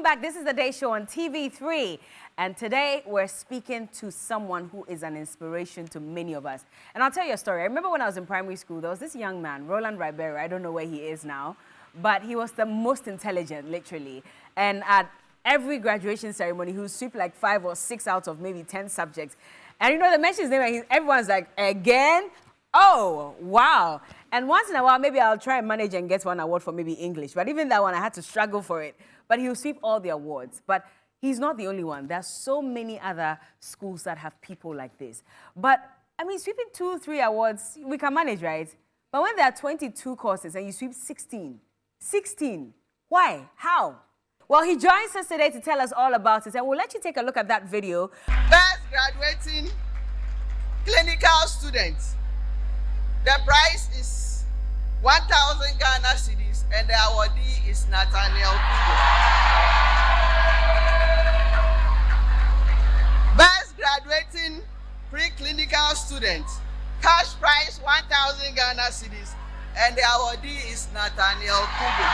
back. This is The Day Show on TV3. And today we're speaking to someone who is an inspiration to many of us. And I'll tell you a story. I remember when I was in primary school, there was this young man, Roland Ribeiro. I don't know where he is now, but he was the most intelligent, literally. And at every graduation ceremony, he would sweep like 5 or 6 out of maybe 10 subjects. And you know, they mention his name and everyone's like, again? Oh, wow. And once in a while, maybe I'll try and manage and get one award for maybe English. But even that one, I had to struggle for it. But he'll sweep all the awards. But he's not the only one. There's so many other schools that have people like this. But, I mean, sweeping 2, 3 awards, we can manage, right? But when there are 22 courses and you sweep 16, why? How? Well, he joins us today to tell us all about it. And we'll let you take a look at that video. Best graduating clinical students. The prize is 1,000 Ghana cedis, and the awardee is Nathaniel Nii Cudjoe. Best graduating pre-clinical student. Cash prize 1,000 Ghana cedis, and the awardee is Nathaniel Nii Cudjoe.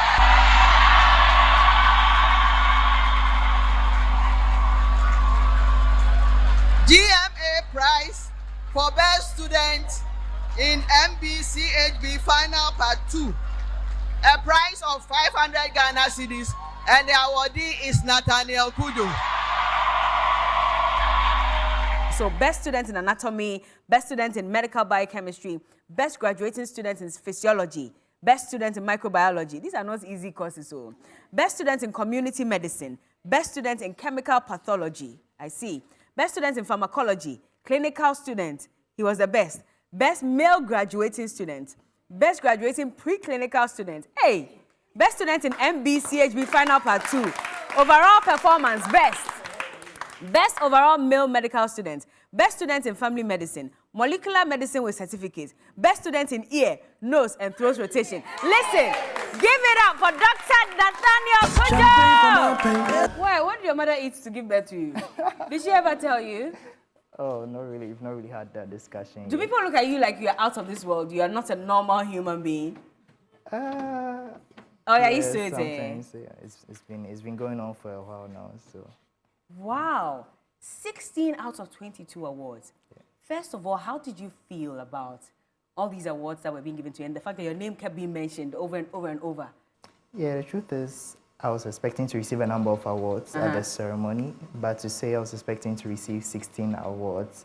GMA prize for best student in MBCHB Final Part 2. A prize of 500 Ghana cedis, and the awardee is Nathaniel Nii Cudjoe. So best student in anatomy, best student in medical biochemistry, best graduating student in physiology, best student in microbiology. These are not easy courses. So best student in community medicine, best student in chemical pathology. I see. Best student in pharmacology, clinical student. He was the best. Best male graduating student, best graduating preclinical student. Hey, best student in MBCHB Final Part 2. Overall performance, best. Best overall male medical student, best student in family medicine, molecular medicine with certificate, best student in ear, nose, and throat rotation. Listen, give it up for Dr. Nathaniel Cudjoe. Why? What did your mother eat to give birth to you? Did she ever tell you? Oh, not really. We've not really had that discussion. Do people look at you like you're out of this world? You are not a normal human being? Oh, yeah, used to it. Sometimes, yeah. It's been going on for a while now, so. Wow. 16 out of 22 awards. Yeah. First of all, how did you feel about all these awards that were being given to you and the fact that your name kept being mentioned over and over and over? Yeah, the truth is, I was expecting to receive a number of awards at the ceremony, but to say I was expecting to receive 16 awards,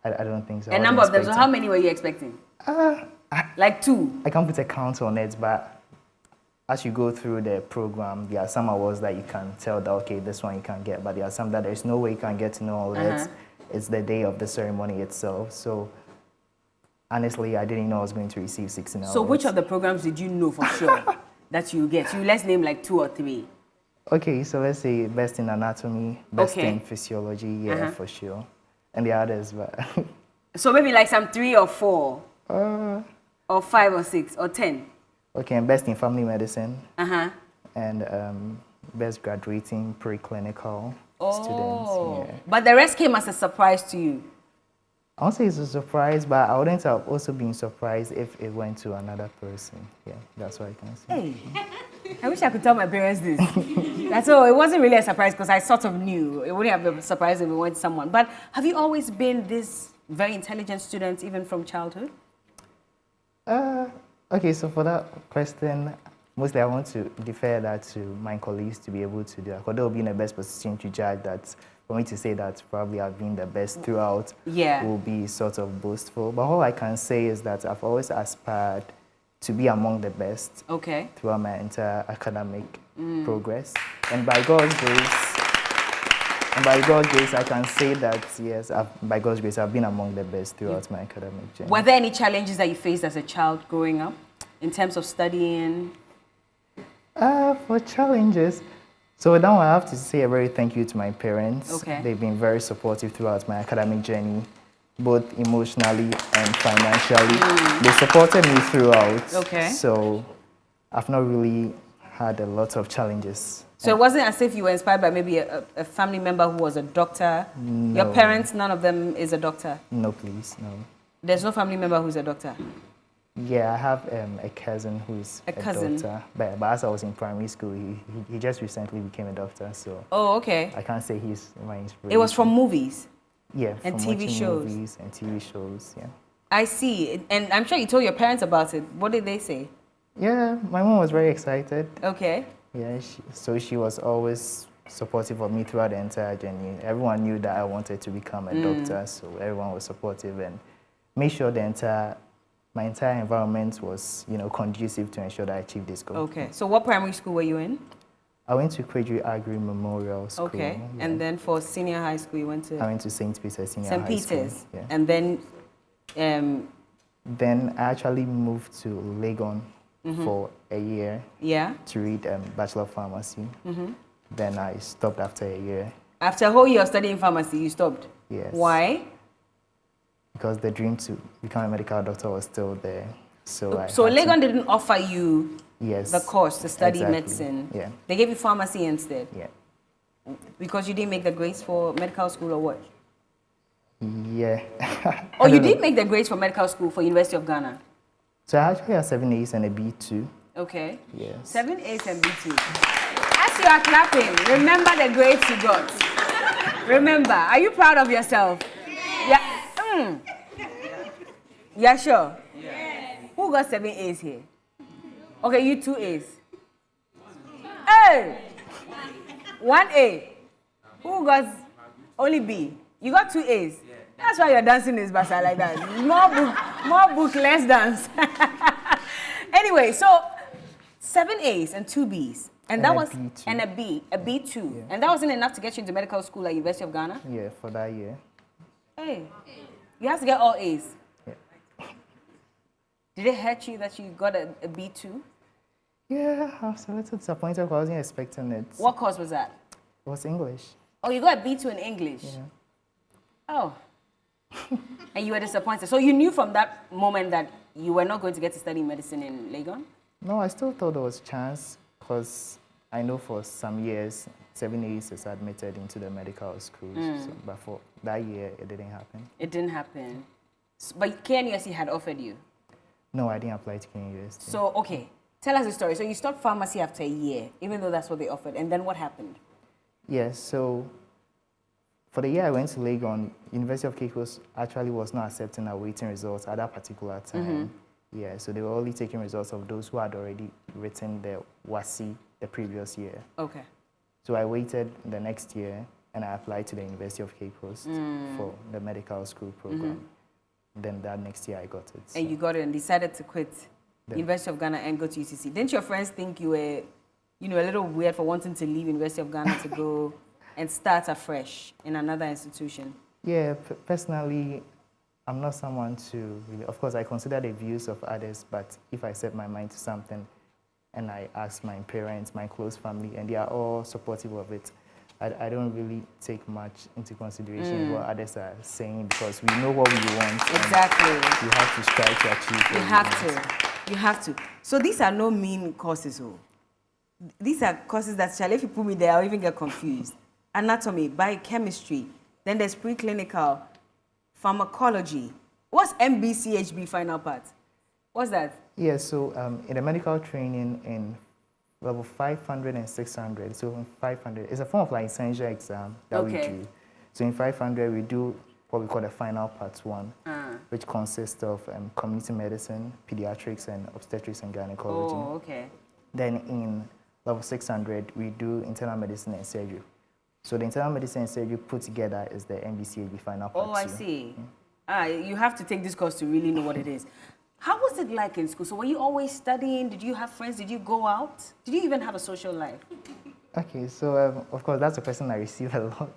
I don't think so. A number of them. So how many were you expecting? Like 2? I can't put a count on it, but as you go through the program, there are some awards that you can tell that, okay, this one you can get, but there are some that there's no way you can get to know all that. It's the day of the ceremony itself. So honestly, I didn't know I was going to receive 16 awards. So which of the programs did you know for sure that you get? Let's name like 2 or 3. Okay, so let's say best in anatomy, best in physiology, yeah, for sure. And the others, but... So maybe like some 3 or 4? Or 5 or 6 or 10? Okay, and best in family medicine. And best graduating preclinical students, yeah. But the rest came as a surprise to you? I won't say it's a surprise, but I wouldn't have also been surprised if it went to another person. Yeah, that's what I can say. Hey, I wish I could tell my parents this. That's all. It wasn't really a surprise because I sort of knew. It wouldn't have been a surprise if it went to someone. But have you always been this very intelligent student, even from childhood? Okay, so for that question, mostly I want to defer that to my colleagues to be able to do that. Because they'll be in the best position to judge that. For me to say that probably I've been the best throughout will be sort of boastful. But all I can say is that I've always aspired to be among the best throughout my entire academic progress. And by God's grace, I can say that, yes, by God's grace, I've been among the best throughout my academic journey. Were there any challenges that you faced as a child growing up in terms of studying? For challenges, so now I have to say a very thank you to my parents. They've been very supportive throughout my academic journey, both emotionally and financially. They supported me throughout. So I've not really had a lot of challenges. So it wasn't as if you were inspired by maybe a family member who was a doctor? No. Your parents, none of them is a doctor? No, please, no. There's no family member who's a doctor? Yeah, I have a cousin who's a doctor. But as I was in primary school, he just recently became a doctor. So oh, okay. I can't say he's my inspiration. It was from movies? Yeah, and from TV shows. Movies and TV shows, yeah. I see. And I'm sure you told your parents about it. What did they say? Yeah, my mom was very excited. Okay. Yeah, so she was always supportive of me throughout the entire journey. Everyone knew that I wanted to become a doctor, so everyone was supportive and made sure my entire environment was, conducive to ensure that I achieved this goal. Okay. So what primary school were you in? I went to Cudjoe Agri Memorial School. Okay. Yeah. And then for senior high school, you went to? I went to St. Peter's Senior St. High Peter's. School. Yeah. And then? Then I actually moved to Legon for a year. Yeah. To read Bachelor of Pharmacy. Then I stopped after a year. After a whole year of studying pharmacy, you stopped? Yes. Why? Because the dream to become a medical doctor was still there. So Legon didn't offer you yes, the course to study exactly. medicine? Yeah. They gave you pharmacy instead? Yeah. Because you didn't make the grades for medical school or what? Yeah. Oh, you did make the grades for medical school for University of Ghana? So I actually have 7 A's and a B2. Okay. Yes. 7 A's and B2. As you are clapping, remember the grades you got. Remember. Are you proud of yourself? Yeah. Yeah, sure? Yes. Who got 7 A's here? Okay, you 2 A's. Hey! 1 A. Who got only B? You got 2 A's. That's why you're dancing this basa like that. More book, less dance. Anyway, so 7 A's and 2 B's. And that was B2. And a B2. Yeah. And that wasn't enough to get you into medical school at University of Ghana? Yeah, for that year. Hey. You have to get all A's. Yeah. Did it hurt you that you got a B2? Yeah, I was a little disappointed because I wasn't expecting it. What course was that? It was English. Oh, you got a B2 in English? Yeah. Oh. And you were disappointed. So you knew from that moment that you were not going to get to study medicine in Legon? No, I still thought there was a chance because I know for some years, 7 A's is admitted into the medical schools. So, but for that year, it didn't happen. It didn't happen. But KNUST had offered you? No, I didn't apply to KNUST. So, okay. Tell us the story. So you stopped pharmacy after a year, even though that's what they offered. And then what happened? Yes, so for the year I went to Legon, University of Cape Coast actually was not accepting our waiting results at that particular time. Yeah, so they were only taking results of those who had already written their WASI the previous year. Okay. So I waited the next year and I applied to the University of Cape Coast for the medical school program. Then that next year I got it. So. And you got it and decided to quit University of Ghana and go to UCC. Didn't your friends think you were, a little weird for wanting to leave University of Ghana to go and start afresh in another institution? Yeah, personally, I'm not someone to really, of course, I consider the views of others, but if I set my mind to something and I ask my parents, my close family, and they are all supportive of it, I don't really take much into consideration what others are saying because we know what we want. Exactly. You have to strive to achieve. You have to. So these are no mean courses. These are courses that, if you put me there, I'll even get confused. Anatomy, biochemistry, then there's preclinical, pharmacology. What's MBCHB final part? What's that? Yeah, so in the medical training in level 500 and 600, so in 500, it's a form of like essential exam that we do. So in 500, we do what we call the final part 1, which consists of community medicine, pediatrics, and obstetrics and gynecology. Oh, okay. Then in level 600, we do internal medicine and surgery. So the internal medicine and surgery put together is the MBCHB final part 2. Oh, I see. You have to take this course to really know what it is. How was it like in school? So were you always studying? Did you have friends? Did you go out? Did you even have a social life? Okay, so of course, that's a question I receive a lot.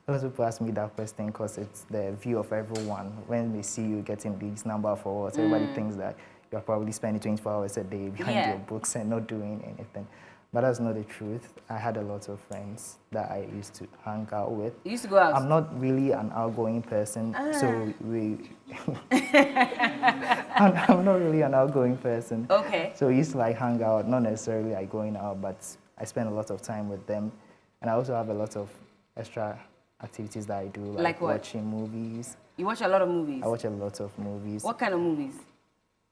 A lot of people ask me that question because it's the view of everyone. When they see you getting these number of awards, everybody thinks that you're probably spending 24 hours a day behind your books and not doing anything. But that's not the truth. I had a lot of friends that I used to hang out with. You used to go out? I'm not really an outgoing person, so I'm not really an outgoing person. Okay. So we used to like hang out, not necessarily like going out, but I spend a lot of time with them. And I also have a lot of extra activities that I do, like what? watching movies. You watch a lot of movies? I watch a lot of movies. What kind of movies?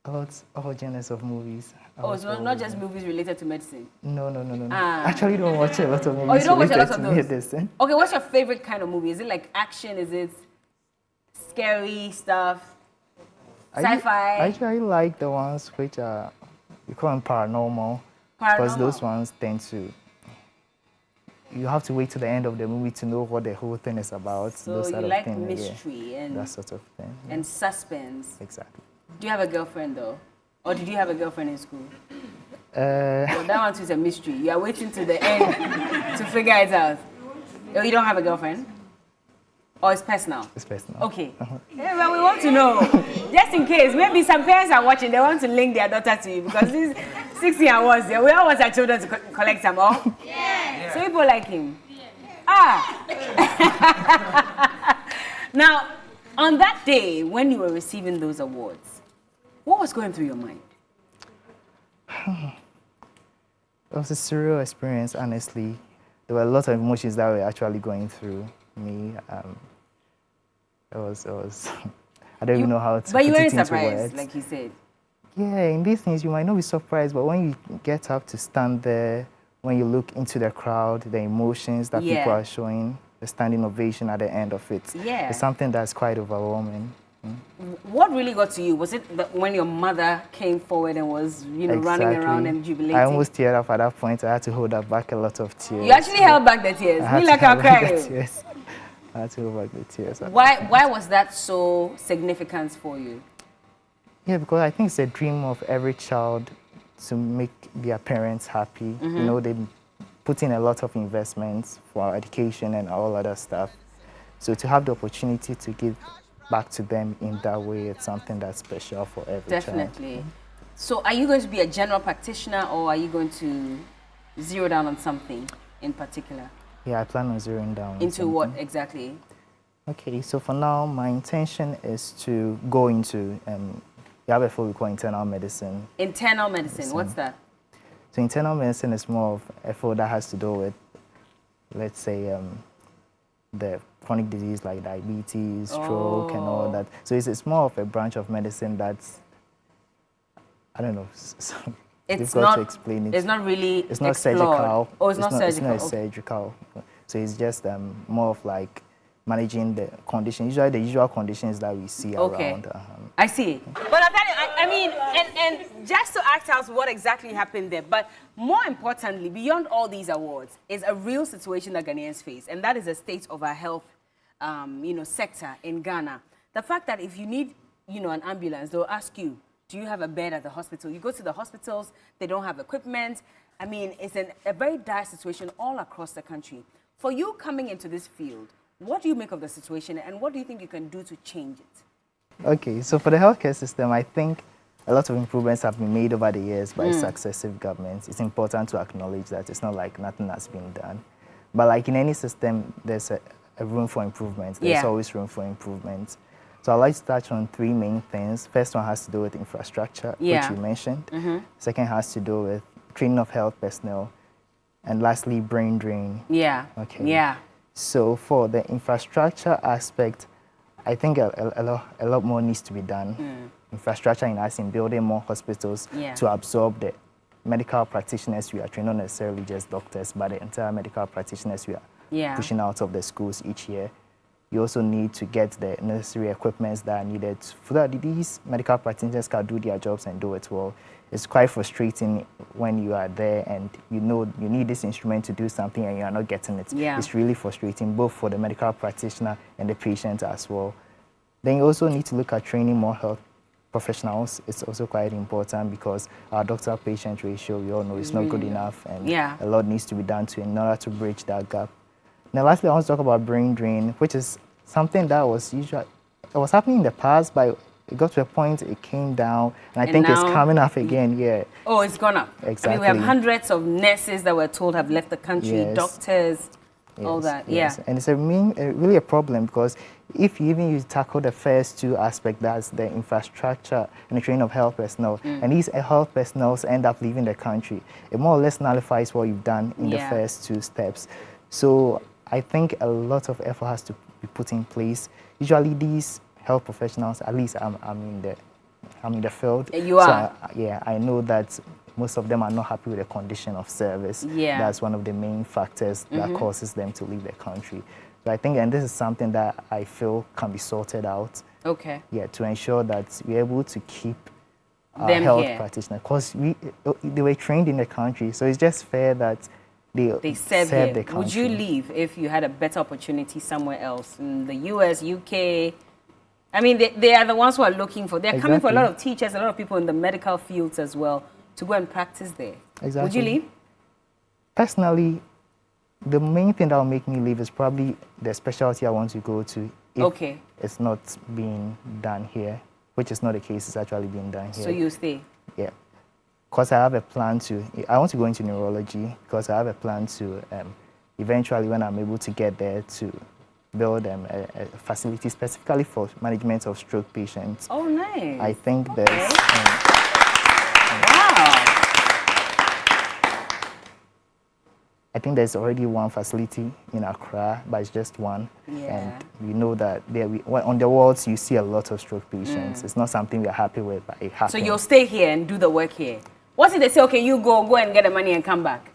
All genres of movies. Oh, it's not just movies related to medicine? No. I actually don't watch a lot of movies. Oh, you don't watch a lot related of to those? medicine. Okay, what's your favorite kind of movie? Is it like action? Is it scary stuff? Sci-fi? I actually like the ones which are, we call them paranormal. Because those ones tend to, you have to wait to the end of the movie to know what the whole thing is about. So those you sort of like thing, mystery and that sort of thing. Yeah. and suspense. Exactly. Do you have a girlfriend though? Or did you have a girlfriend in school? Well, that one too is a mystery. You are waiting to the end to figure it out. Oh, you don't have a girlfriend? Or it's personal? It's personal. Okay. Yeah, well, we want to know. Just in case, maybe some parents are watching, they want to link their daughter to you because this 16 hours, we all want our children to collect some more. Yeah. So people like him. Yeah. Now, on that day when you were receiving those awards, what was going through your mind? It was a surreal experience, honestly. There were a lot of emotions that were actually going through me. It was I don't even know how to But put you it weren't into surprised, words. like you said. Yeah, in these things, you might not be surprised, but when you get up to stand there, when you look into the crowd, the emotions that people are showing, the standing ovation at the end of it, it's something that's quite overwhelming. What really got to you? Was it when your mother came forward and was, running around and jubilating? I almost teared up at that point. I had to hold back a lot of tears. You actually held back the tears? Me like I'll cry. I had to hold back the tears. Why was that so significant for you? Yeah, because I think it's a dream of every child to make their parents happy. They put in a lot of investments for education and all other stuff. So to have the opportunity to give back to them in that way, it's something that's special for every child. Definitely. So are you going to be a general practitioner or are you going to zero down on something in particular? Yeah, I plan on zeroing down. Into what exactly? Okay, so for now, my intention is to go into, we have a field we call internal medicine. Internal medicine, what's that? So internal medicine is more of a field that has to do with, let's say, the chronic disease like diabetes, stroke, and all that. So it's more of a branch of medicine that's, I don't know, it's difficult to explain it. It's not really It's not explored. surgical. Oh, it's not surgical. It's not surgical. So it's just more of like managing the condition, usually the usual conditions that we see around. I see. But I mean, and just to act out what exactly happened there, but more importantly, beyond all these awards, is a real situation that Ghanaians face, and that is the state of our health, sector in Ghana. The fact that if you need, an ambulance, they'll ask you, do you have a bed at the hospital? You go to the hospitals, they don't have equipment. I mean, it's a very dire situation all across the country. For you coming into this field, what do you make of the situation and what do you think you can do to change it? Okay, so for the healthcare system, I think a lot of improvements have been made over the years by successive governments. It's important to acknowledge that it's not like nothing has been done. But like in any system, there's a room for improvement. There's always room for improvement. So I'd like to touch on three main things. First one has to do with infrastructure, which you mentioned. Second has to do with training of health personnel. And lastly, brain drain. Okay. So for the infrastructure aspect, I think a lot more needs to be done. Infrastructure in building more hospitals to absorb the medical practitioners we are training, not necessarily just doctors, but the entire medical practitioners we are pushing out of the schools each year. You also need to get the necessary equipments that are needed so that these medical practitioners can do their jobs and do it well. It's quite frustrating when you are there and you need this instrument to do something and you are not getting it. It's really frustrating, both for the medical practitioner and the patient as well. Then you also need to look at training more health professionals. It's also quite important because our doctor-patient ratio, we all know, is not good enough, and a lot needs to be done in order to bridge that gap. Now, lastly, I want to talk about brain drain, which is something that was happening in the past, but it got to a point it came down, and I think it's coming up again. Oh, it's gone up. Exactly. I mean, we have hundreds of nurses that we're told have left the country, doctors, all that. And it's really a problem because if you tackle the first two aspects, that's the infrastructure and the training of health personnel, and these health personnel end up leaving the country, it more or less nullifies what you've done in the first two steps. So I think a lot of effort has to be put in place. Usually these health professionals, at least I'm in the I'm in the field. You are? So, I know that most of them are not happy with the condition of service. Yeah. That's one of the main factors that causes them to leave the country. So I think, and this is something that I feel can be sorted out. Okay. Yeah, to ensure that we're able to keep our them health here. practitioners, because they were trained in the country, so it's just fair that they serve the country. Would you leave if you had a better opportunity somewhere else, in the US, UK? I mean, they are the ones who are looking for, they're coming for a lot of teachers, a lot of people in the medical fields as well, to go and practice there. Exactly. Would you leave? Personally, the main thing that will make me leave is probably the specialty I want to go to. If it's not being done here, which is not the case, it's actually being done here. So you stay? Yeah. Because I have a plan I want to go into neurology, because I have a plan to, eventually when I'm able to get there, to build a facility specifically for management of stroke patients. Oh, nice. I think there's... wow. I think there's already one facility in Accra, but it's just one. Yeah. And we know that on the wards, you see a lot of stroke patients. It's not something we're happy with, but it happens. So you'll stay here and do the work here. What if they say, okay, you go and get the money and come back?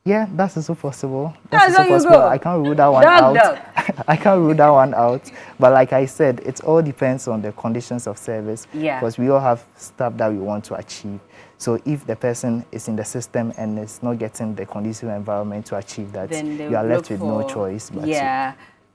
Yeah, that's also possible. That's also possible. I can't rule that one out. I can't rule that one out. But like I said, it all depends on the conditions of service. Yeah. Because we all have stuff that we want to achieve. So if the person is in the system and is not getting the conducive environment to achieve that, you are left with no choice. But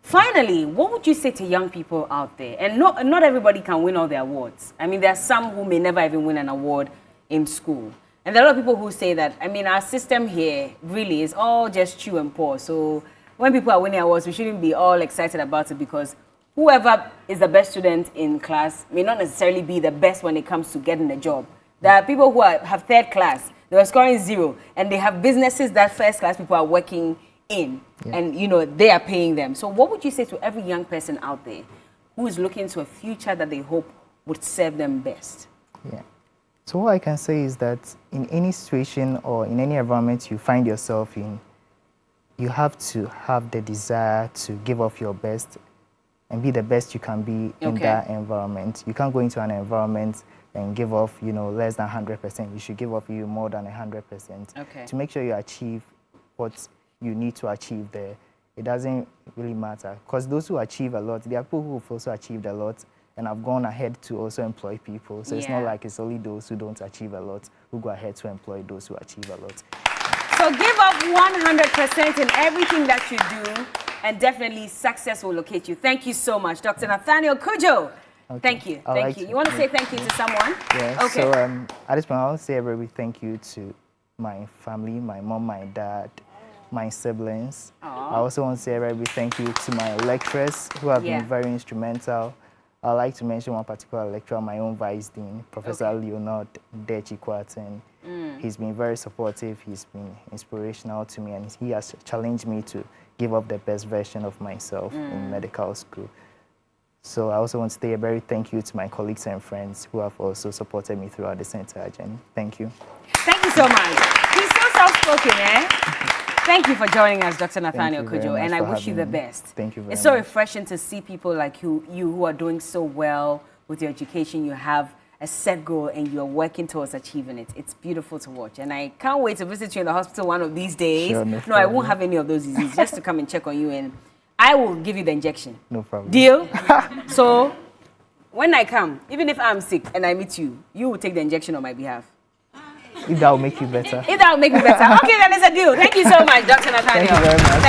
Finally, what would you say to young people out there? And not everybody can win all the awards. I mean, there are some who may never even win an award in school. And there are a lot of people who say that, I mean, our system here really is all just chew and pour. So when people are winning awards, we shouldn't be all excited about it, because whoever is the best student in class may not necessarily be the best when it comes to getting a job. There are people who have third class, they are scoring 0, and they have businesses that first class people are working in, and they are paying them. So what would you say to every young person out there who is looking to a future that they hope would serve them best? Yeah. So what I can say is that in any situation or in any environment you find yourself in, you have to have the desire to give off your best and be the best you can be in that environment. You can't go into an environment and give off, less than 100%. You should give off you more than 100% to make sure you achieve what you need to achieve there. It doesn't really matter, because those who achieve a lot, there are people who have also achieved a lot and have gone ahead to also employ people. So it's not like it's only those who don't achieve a lot who go ahead to employ those who achieve a lot. So give up 100% in everything that you do, and definitely success will locate you. Thank you so much, Dr. Nathaniel Cudjoe. Thank you. Thank you. You want to say thank you to someone? Yeah. So at this point, I want to say a very thank you to my family, my mom, my dad, my siblings. I also want to say a very big thank you to my lecturers who have been very instrumental. I'd like to mention one particular lecturer, my own vice dean, Professor Leonard Dechi. He's been very supportive, he's been inspirational to me, and he has challenged me to give up the best version of myself in medical school. So I also want to say a very thank you to my colleagues and friends who have also supported me throughout this entire journey. Thank you. Thank you so much. He's so soft-spoken, eh? Thank you for joining us, Dr. Nathaniel Cudjoe, and I wish you the best. Thank you very much. It's so refreshing to see people like you who are doing so well with your education. You have a set goal and you're working towards achieving it. It's beautiful to watch, and I can't wait to visit you in the hospital one of these days. Sure, no, I won't have any of those diseases, just to come and check on you, and I will give you the injection. No problem. Deal? So when I come, even if I'm sick and I meet you, you will take the injection on my behalf. If that will make you better. If that will make me better. Okay, then it's a deal. Thank you so much, Dr. Nathaniel. Thank you very much.